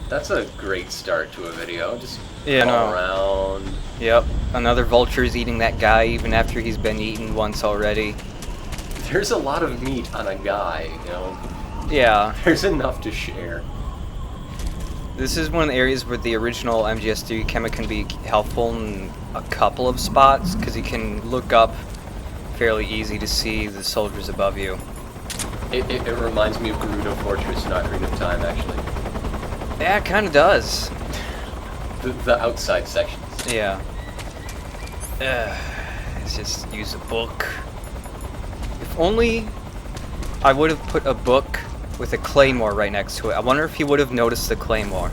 That's a great start to a video. Just Yeah, crawl no. around. Yep. Another vulture's eating that guy even after he's been eaten once already. There's a lot of meat on a guy, you know. Yeah. There's enough to share. This is one of the areas where the original MGS3 Chemic can be helpful in a couple of spots, because you can look up fairly easy to see the soldiers above you. It reminds me of Gerudo Fortress, not Green of Time, actually. Yeah, it kind of does. The outside sections. Yeah. Let's just use a book. If only I would have put a book with a claymore right next to it. I wonder if he would have noticed the claymore.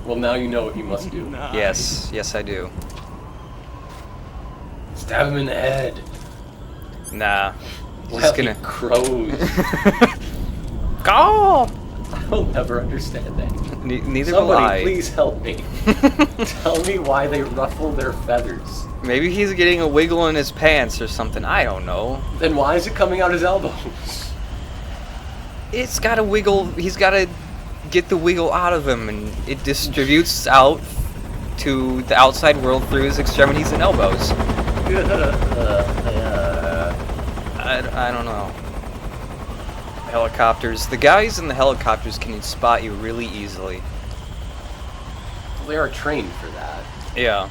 Well, now you know what you must do. Yes, yes I do. Stab him in the head. Nah. Well, Just gonna... he crows. Go! I'll never understand that. Neither will Somebody, I. please help me. Tell me why they ruffle their feathers. Maybe he's getting a wiggle in his pants or something. I don't know. Then why is it coming out his elbows? It's got to wiggle. He's got to get the wiggle out of him, and it distributes out to the outside world through his extremities and elbows. I don't know. Helicopters. The guys in the helicopters can spot you really easily. They are trained for that. Yeah.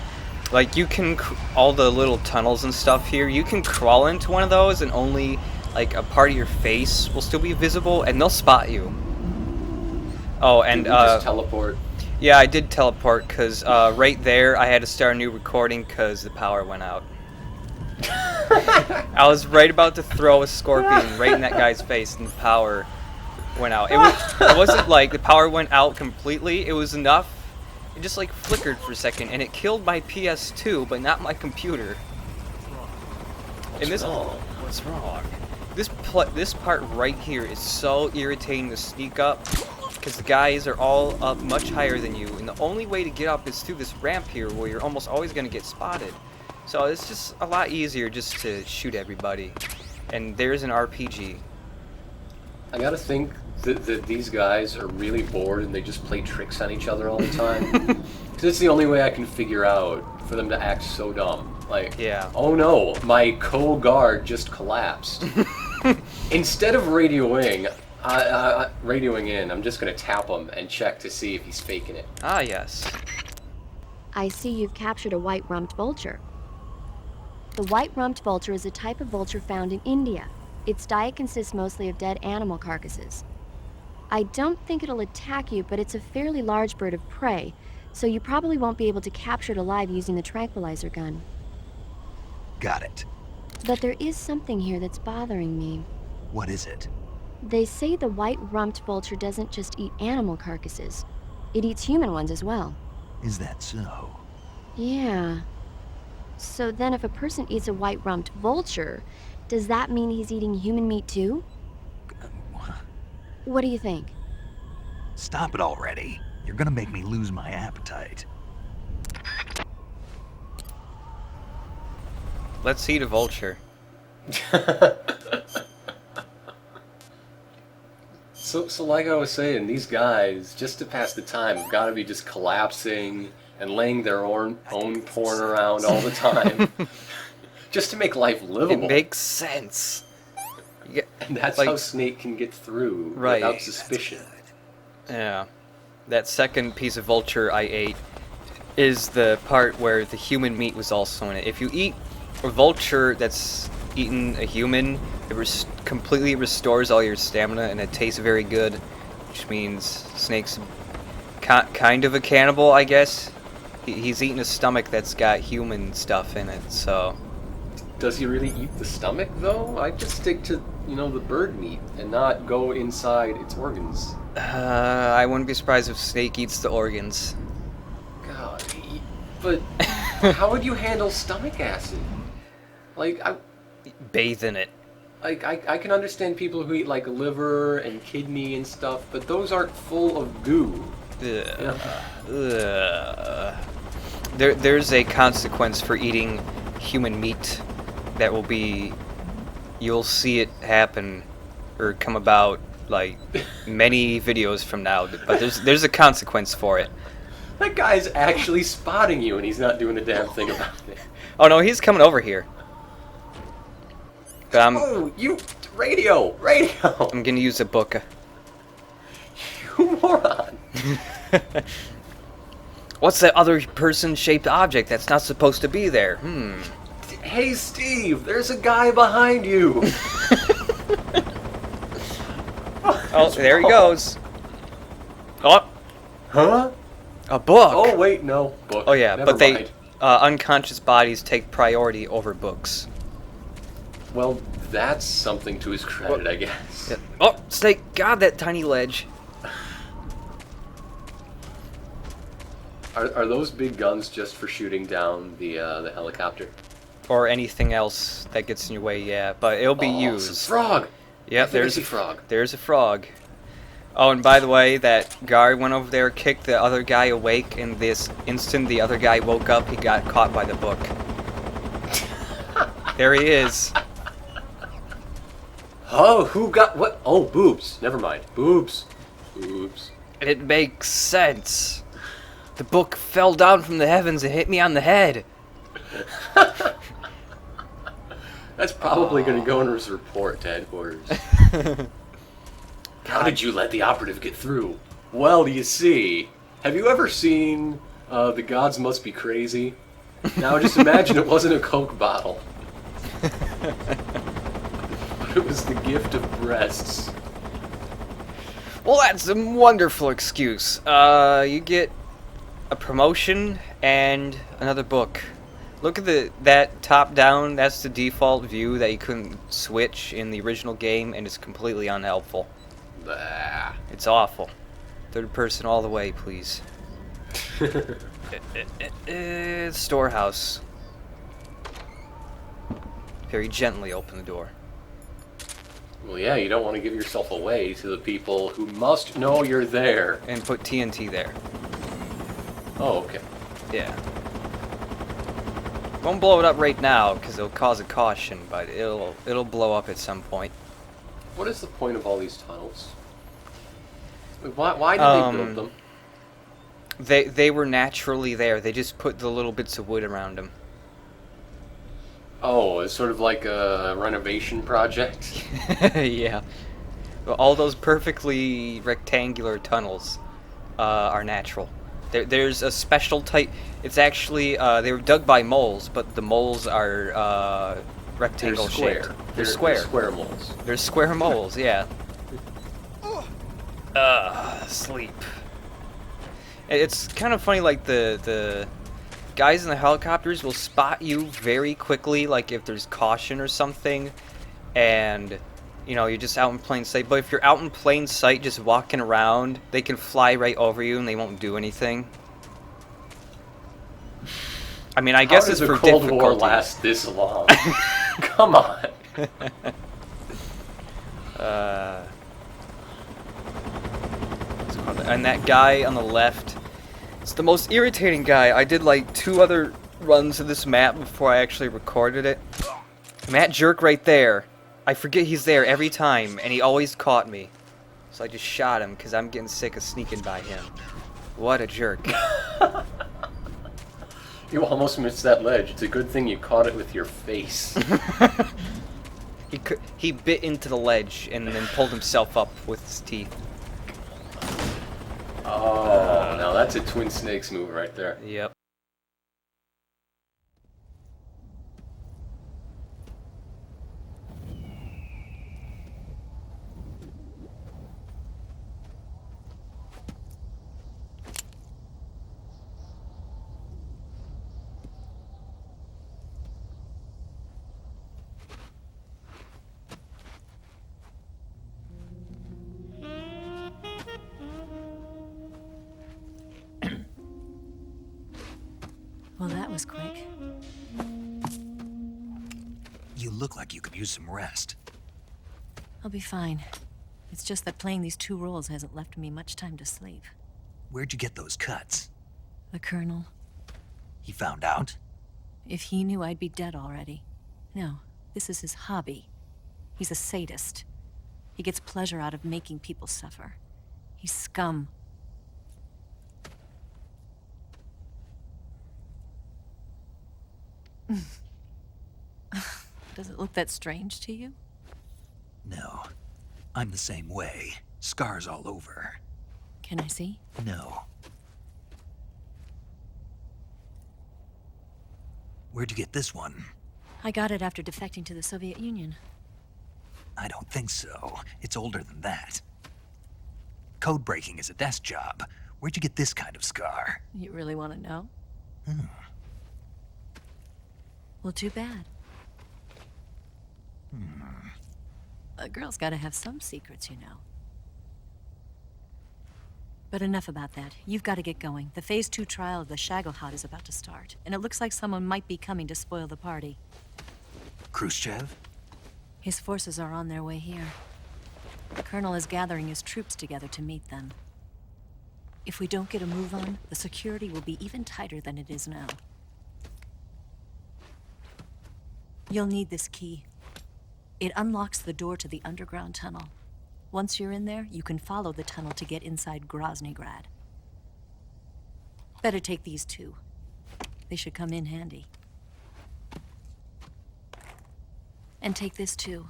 Like, you can, all the little tunnels and stuff here, you can crawl into one of those and only, like, a part of your face will still be visible, and they'll spot you. Oh, and, Did you just teleport? yeah, I did teleport, because, right there, I had to start a new recording, because the power went out. I was right about to throw a scorpion right in that guy's face, and the power went out. It wasn't like the power went out completely, it was enough. It just like flickered for a second, and it killed my PS2, but not my computer. What's wrong? What's wrong? This part right here is so irritating to sneak up, because the guys are all up much higher than you, and the only way to get up is through this ramp here, where you're almost always going to get spotted. So it's just a lot easier just to shoot everybody. And there's an RPG. I gotta think that these guys are really bored and they just play tricks on each other all the time. Because it's the only way I can figure out for them to act so dumb. Like, Yeah. oh no, my co-guard just collapsed. Instead of radioing in, I'm just gonna tap him and check to see if he's faking it. Ah, yes. I see you've captured a white-rumped vulture. The white-rumped vulture is a type of vulture found in India. Its diet consists mostly of dead animal carcasses. I don't think it'll attack you, but it's a fairly large bird of prey, so you probably won't be able to capture it alive using the tranquilizer gun. Got it. But there is something here that's bothering me. What is it? They say the white-rumped vulture doesn't just eat animal carcasses. It eats human ones as well. Is that so? Yeah. So then if a person eats a white-rumped vulture, does that mean he's eating human meat too? What do you think? Stop it already. You're gonna make me lose my appetite. Let's eat a vulture. So like I was saying, these guys, just to pass the time, have got to be just collapsing and laying their own porn around all the time. Just to make life livable. It makes sense. And that's like, how Snake can get through right. without suspicion. Yeah. That second piece of vulture I ate is the part where the human meat was also in it. If you eat a vulture that's eaten a human, it completely restores all your stamina, and it tastes very good, which means Snake's kind of a cannibal, I guess. He's eating a stomach that's got human stuff in it, so... Does he really eat the stomach, though? I just stick to, the bird meat and not go inside its organs. I wouldn't be surprised if Snake eats the organs. God, but how would you handle stomach acid? Like, Bathe in it. Like, I can understand people who eat, like, liver and kidney and stuff, but those aren't full of goo. There's a consequence for eating human meat that will be... You'll see it happen, or come about like many videos from now, but there's a consequence for it. That guy's actually spotting you, and he's not doing a damn thing about it. Oh no, he's coming over here. But Oh, you radio! I'm gonna use a book. You moron! What's that other person-shaped object that's not supposed to be there? Hey, Steve, there's a guy behind you. Oh, there he goes. Oh, Huh? a book. Oh wait, no book. Oh yeah, Never but they mind. unconscious bodies take priority over books. Well, that's something to his credit, I guess. Yeah. Oh, snake! God, that tiny ledge. Are those big guns just for shooting down the helicopter? Or anything else that gets in your way, yeah. But it'll be Oh, used. it's a frog. Yep, I think I there's see a frog. There's a frog. Oh, and by the way, that guard went over there, kicked the other guy awake, and this instant the other guy woke up, he got caught by the book. There he is. Oh, who got what? Oh, boobs. Never mind. Boobs. Boobs. It makes sense. The book fell down from the heavens and hit me on the head. That's probably going to go in his report to headquarters. How did you let the operative get through? Well, you see, have you ever seen The Gods Must Be Crazy? Now just imagine it wasn't a Coke bottle. But it was the gift of breasts. Well, that's a wonderful excuse. You get a promotion and another book. Look at that top down. That's the default view that you couldn't switch in the original game, and it's completely unhelpful. Bah. It's awful. Third person all the way, please. Storehouse. Very gently open the door. Well, yeah, you don't want to give yourself away to the people who must know you're there. And put TNT there. Oh, okay. Yeah. Won't blow it up right now because it'll cause a caution, but it'll blow up at some point. What is the point of all these tunnels? Why did they build them? They were naturally there. They just put the little bits of wood around them. Oh, it's sort of like a renovation project. Yeah. Well, all those perfectly rectangular tunnels are natural. There's a special type. It's actually they were dug by moles, but the moles are rectangle shaped. They're square. They're square moles. They're square moles. Yeah. Sleep. It's kind of funny. Like the guys in the helicopters will spot you very quickly. Like if there's caution or something, and you know, you're just out in plain sight. But if you're out in plain sight just walking around, they can fly right over you and they won't do anything. I mean, I guess it's for difficulty. How does a Cold War difficulty. last this long? Come on. And that guy on the left, it's the most irritating guy. I did like 2 other runs of this map before I actually recorded it. And that jerk right there, I forget he's there every time, and he always caught me. So I just shot him because I'm getting sick of sneaking by him. What a jerk. You almost missed that ledge. It's a good thing you caught it with your face. He bit into the ledge and then pulled himself up with his teeth. Oh, now that's a Twin Snakes move right there. Yep. Well, that was quick. You look like you could use some rest. I'll be fine. It's just that playing these 2 roles hasn't left me much time to sleep. Where'd you get those cuts? The Colonel, He found out? if he knew I'd be dead already. No, this is his hobby. He's a sadist. He gets pleasure out of making people suffer. He's scum. Does it look that strange to you? No. I'm the same way. Scars all over. Can I see? No. Where'd you get this one? I got it after defecting to the Soviet Union. I don't think so. It's older than that. Code breaking is a desk job. Where'd you get this kind of scar? You really want to know? Hmm. Well, too bad. A girl's gotta have some secrets, you know. But enough about that. You've got to get going. The Phase 2 trial of the Shagohod is about to start, and it looks like someone might be coming to spoil the party. Khrushchev? His forces are on their way here. The Colonel is gathering his troops together to meet them. If we don't get a move on, the security will be even tighter than it is now. You'll need this key. It unlocks the door to the underground tunnel. Once you're in there, you can follow the tunnel to get inside Groznygrad. Better take these two. They should come in handy. And take this too.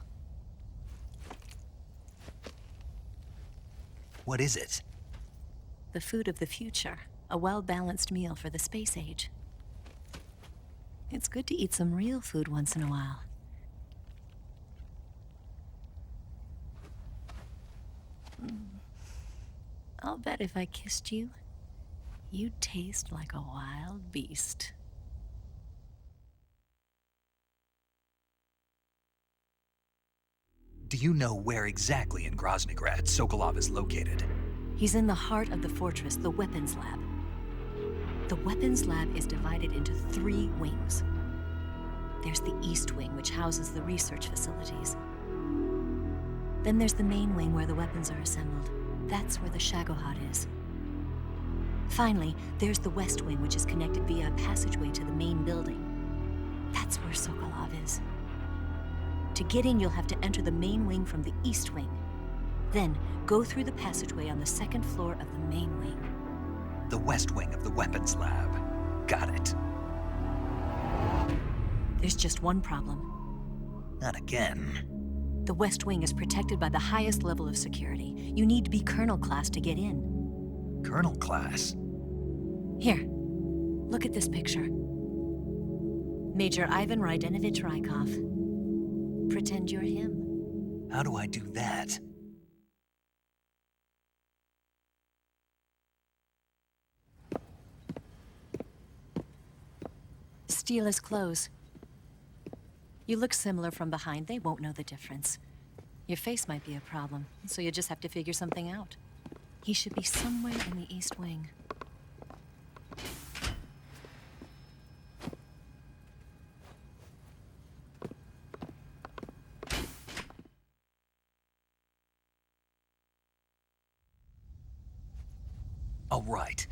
What is it? The food of the future. A well-balanced meal for the space age. It's good to eat some real food once in a while. I'll bet if I kissed you, you'd taste like a wild beast. Do you know where exactly in Groznygrad Sokolov is located? He's in the heart of the fortress, the weapons lab. The weapons lab is divided into 3 wings. There's the East Wing, which houses the research facilities. Then there's the main wing where the weapons are assembled. That's where the Shagohod is. Finally, there's the West Wing, which is connected via a passageway to the main building. That's where Sokolov is. To get in, you'll have to enter the main wing from the East Wing. Then, go through the passageway on the 2nd floor of the main wing. The West Wing of the weapons lab. Got it. There's just one problem. Not again. The West Wing is protected by the highest level of security. You need to be Colonel class to get in. Colonel class? Here, look at this picture. Major Ivan Rydenovich Rykov. Pretend you're him. How do I do that? Steal his clothes. You look similar from behind. They won't know the difference. Your face might be a problem, so you just have to figure something out. He should be somewhere in the East Wing. All right.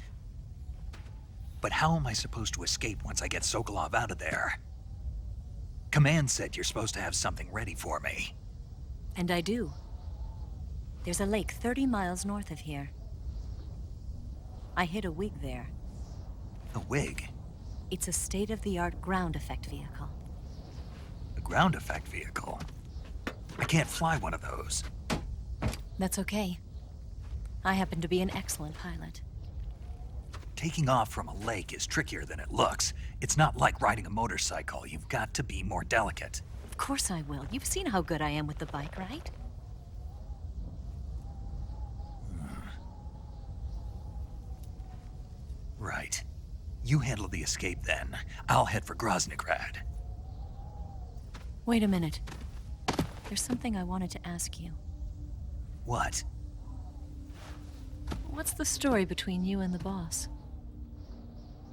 But how am I supposed to escape once I get Sokolov out of there? Command said you're supposed to have something ready for me. And I do. There's a lake 30 miles north of here. I hid a wig there. A wig? It's a state-of-the-art ground effect vehicle. A ground effect vehicle? I can't fly one of those. That's okay. I happen to be an excellent pilot. Taking off from a lake is trickier than it looks. It's not like riding a motorcycle. You've got to be more delicate. Of course I will. You've seen how good I am with the bike, right? Right. You handle the escape then. I'll head for Groznygrad. Wait a minute. There's something I wanted to ask you. What? What's the story between you and the boss?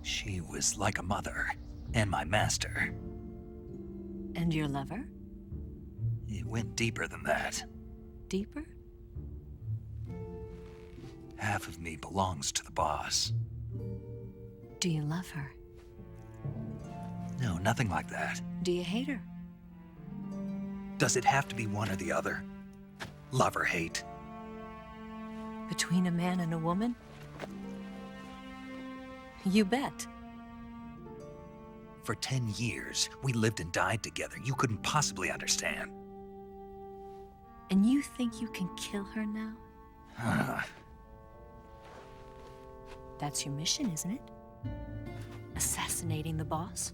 She was like a mother, and my master. And your lover? It went deeper than that. Deeper? Half of me belongs to the boss. Do you love her? No, nothing like that. Do you hate her? Does it have to be one or the other? Love or hate? Between a man and a woman? You bet. For 10 years, we lived and died together. You couldn't possibly understand. And you think you can kill her now? That's your mission, isn't it? Assassinating the boss?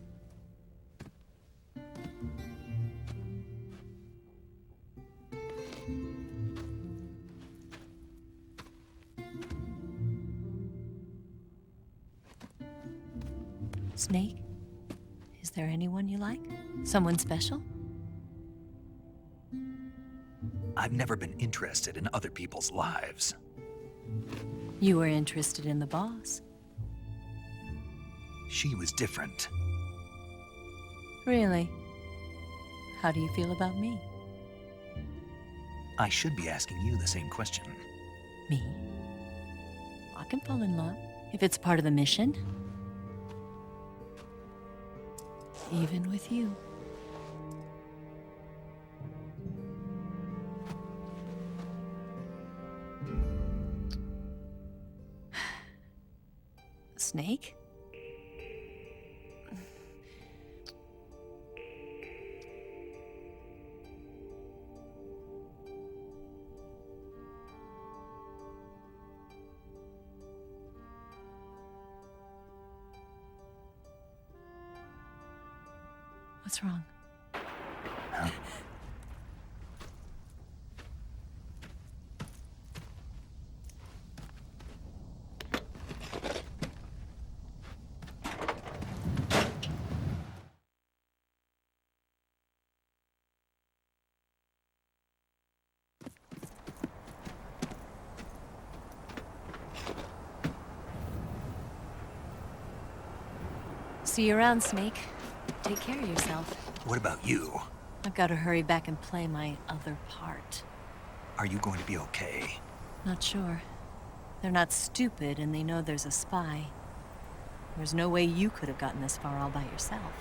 Snake? Is there anyone you like? Someone special? I've never been interested in other people's lives. You were interested in the boss. She was different. Really? How do you feel about me? I should be asking you the same question. Me? I can fall in love if it's part of the mission. Even with you. Snake? What's wrong? See you around, Snake. Take care of yourself. What about you? I've got to hurry back and play my other part. Are you going to be okay? Not sure. They're not stupid, and they know there's a spy. There's no way you could have gotten this far all by yourself.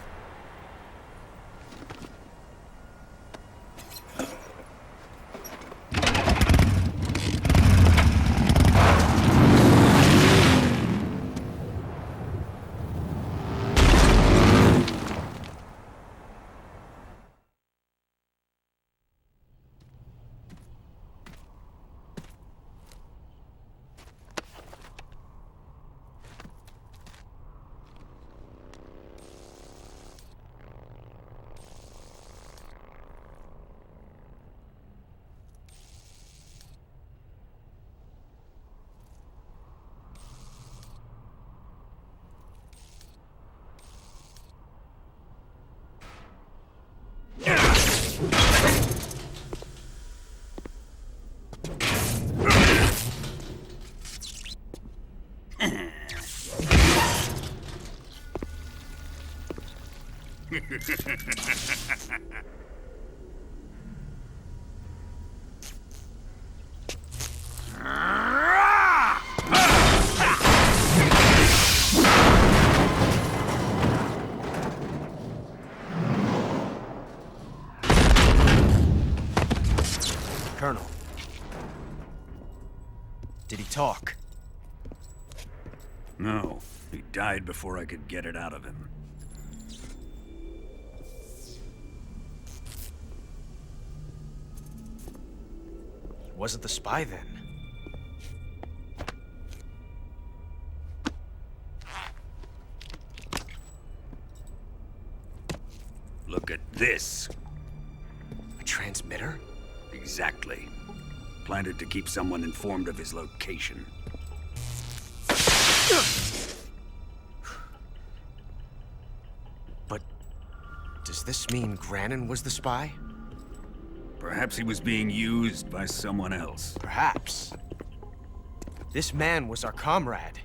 Colonel. Did he talk? No, he died before I could get it out of him. He wasn't the spy then. Look at this. A transmitter? Exactly. Planted to keep someone informed of his location. But does this mean Grannon was the spy? Perhaps he was being used by someone else. Perhaps. This man was our comrade.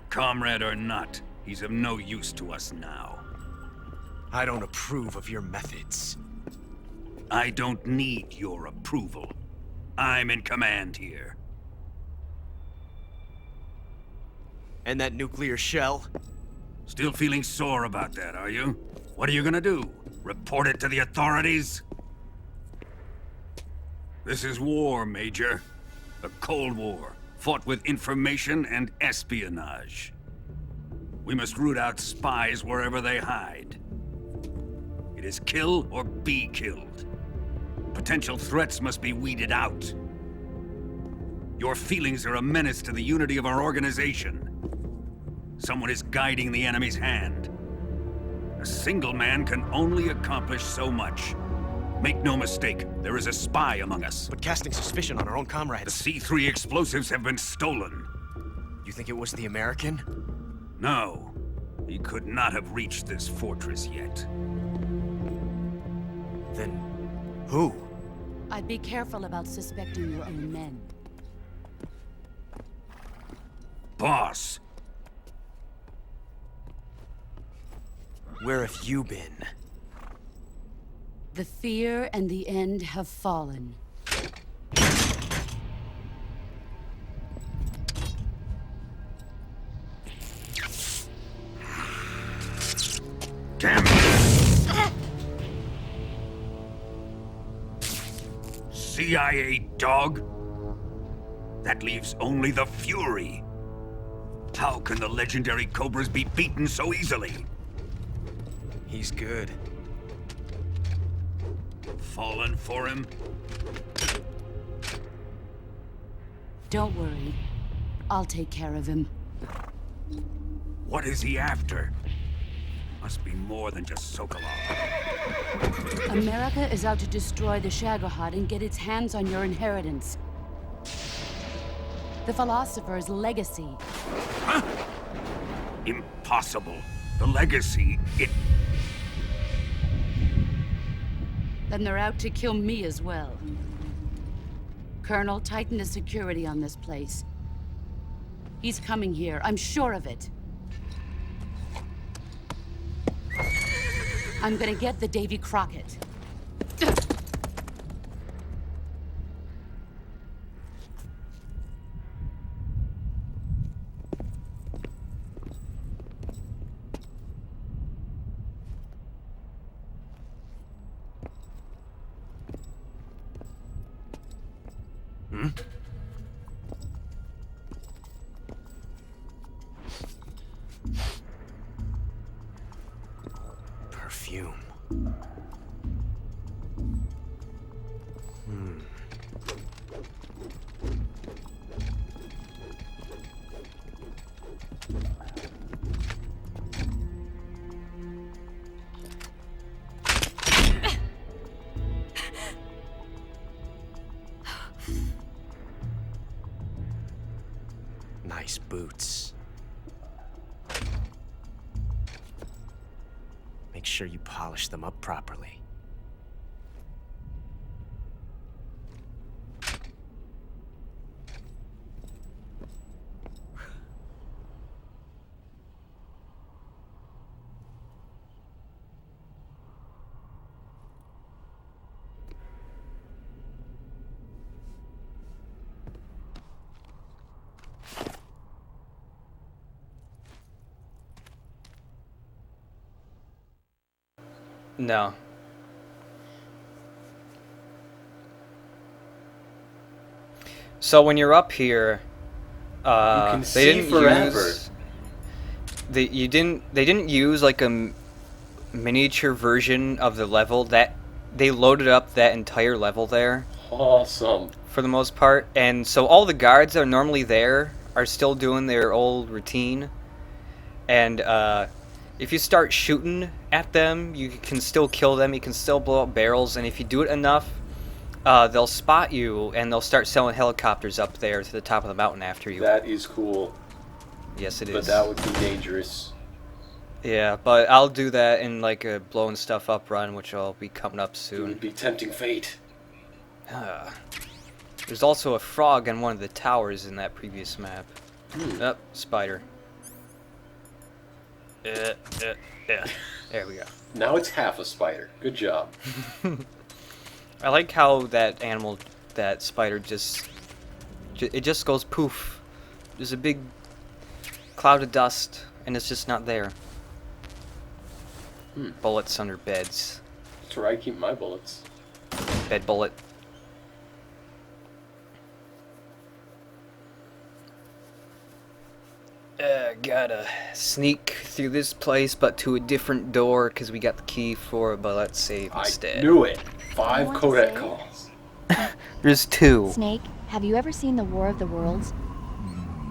Comrade or not, he's of no use to us now. I don't approve of your methods. I don't need your approval. I'm in command here. And that nuclear shell? Still feeling sore about that, are you? What are you gonna do? Report it to the authorities? This is war, Major. The Cold War, fought with information and espionage. We must root out spies wherever they hide. It is kill or be killed. Potential threats must be weeded out. Your feelings are a menace to the unity of our organization. Someone is guiding the enemy's hand. A single man can only accomplish so much. Make no mistake, there is a spy among us. But casting suspicion on our own The comrades. C3 explosives have been stolen. You think it was the American? No, he could not have reached this fortress yet. Then who? I'd be careful about suspecting your own men. Boss, Where have you been? The fear and the end have fallen. damn it! CIA dog? That leaves only the Fury. How can the legendary Cobras be beaten so easily? He's good. Fallen for him? Don't worry. I'll take care of him. What is he after? Must be more than just Sokolov. America is out to destroy the Shagohod and get its hands on your inheritance. The philosopher's legacy. Huh? Impossible. The legacy, it... Then they're out to kill me as well. Colonel, tighten the security on this place. He's coming here, I'm sure of it. I'm gonna get the Davy Crockett. Perfume. Nice boots. Make sure you polish them up properly. No. So when you're up here, can they see didn't forever. use. They didn't use like a miniature version of the level. That they loaded up that entire level there Awesome. for the most part, and so all the guards that are normally there are still doing their old routine, and if you start shooting at them, you can still kill them. You can still blow up barrels, and if you do it enough, they'll spot you and they'll start selling helicopters up there to the top of the mountain after you. That is cool, Yes, it is. but that would be dangerous. Yeah, but I'll do that in like a blowing stuff up run, which will be coming up It soon. would be tempting fate. There's also a frog on one of the towers in that previous map. Hmm. Spider. Yeah. There we go. Now it's half a spider. Good job. I like how that animal, that spider, it just goes poof. There's a big cloud of dust, and it's just not there. Bullets under beds. That's where I keep my bullets. Bed bullet. Gotta sneak through this place, but to a different door, because we got the key for it, but let's save instead. I knew it. 5 want to Kodak say- calls. There's 2. Snake, have you ever seen the War of the Worlds?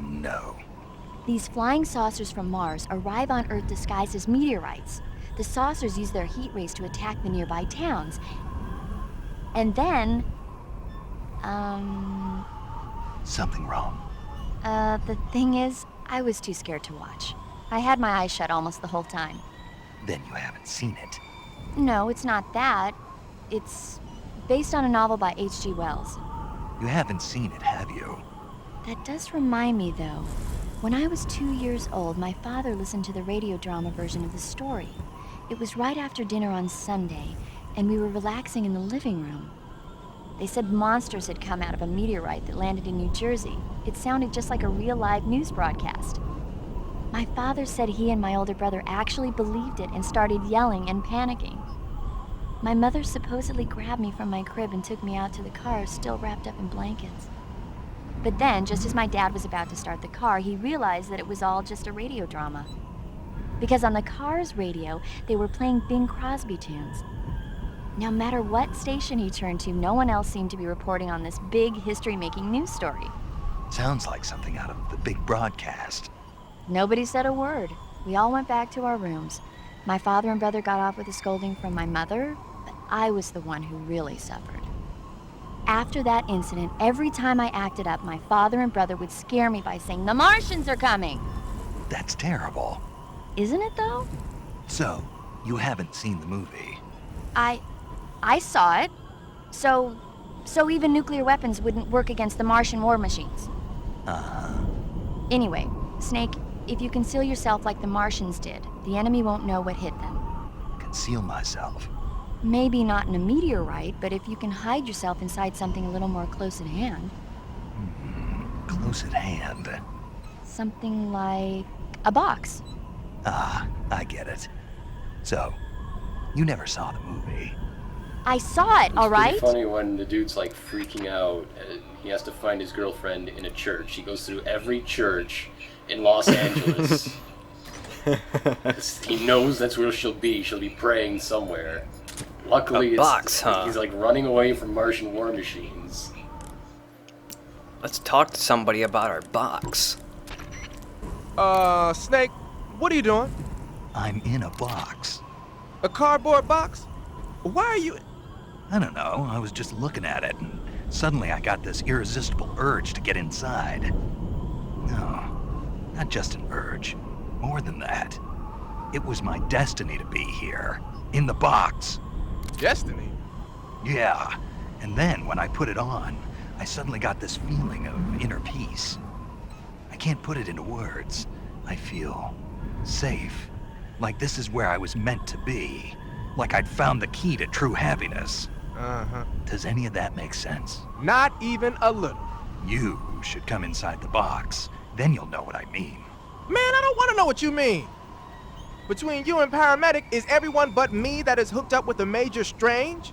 No. These flying saucers from Mars arrive on Earth disguised as meteorites. The saucers use their heat rays to attack the nearby towns. And then, Something wrong. the thing is, I was too scared to watch. I had my eyes shut almost the whole time. Then you haven't seen it. No, it's not that. It's based on a novel by H.G. Wells. You haven't seen it, have you? That does remind me, though. When I was 2 years old, my father listened to the radio drama version of the story. It was right after dinner on Sunday, and we were relaxing in the living room. They said monsters had come out of a meteorite that landed in New Jersey. It sounded just like a real live news broadcast. My father said he and my older brother actually believed it and started yelling and panicking. My mother supposedly grabbed me from my crib and took me out to the car, still wrapped up in blankets. But then, just as my dad was about to start the car, he realized that it was all just a radio drama. Because on the car's radio, they were playing Bing Crosby tunes. No matter what station he turned to, no one else seemed to be reporting on this big history-making news story. Sounds like something out of the big broadcast. Nobody said a word. We all went back to our rooms. My father and brother got off with a scolding from my mother, but I was the one who really suffered. After that incident, every time I acted up, my father and brother would scare me by saying, "The Martians are coming!" That's terrible. Isn't it, though? So, you haven't seen the movie? I saw it. So even nuclear weapons wouldn't work against the Martian war machines. Uh-huh. Anyway, Snake, if you conceal yourself like the Martians did, the enemy won't know what hit them. Conceal myself. Maybe not in a meteorite, but if you can hide yourself inside something a little more close at hand. Close at hand. Something like a box. Ah, I get it. So, you never saw the movie. I saw it, all right? It's pretty funny when the dude's like freaking out and he has to find his girlfriend in a church. He goes through every church in Los Angeles. 'Cause he knows that's where she'll be. She'll be praying somewhere. Luckily, A box, huh? he's like running away from Martian war machines. Let's talk to somebody about our box. Snake, what are you doing? I'm in a box. A cardboard box? Why are you... I don't know, I was just looking at it, and suddenly I got this irresistible urge to get inside. No, not just an urge. More than that. It was my destiny to be here. In the box. Destiny? Yeah. And then, when I put it on, I suddenly got this feeling of inner peace. I can't put it into words. I feel safe. Like this is where I was meant to be. Like I'd found the key to true happiness. Uh-huh. Does any of that make sense? Not even a little. You should come inside the box. Then you'll know what I mean. Man, I don't want to know what you mean. Between you and paramedic, is everyone but me that is hooked up with a Major Strange?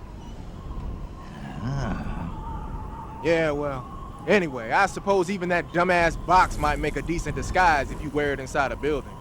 Ah. Yeah, well, anyway, I suppose even that dumbass box might make a decent disguise if you wear it inside a building.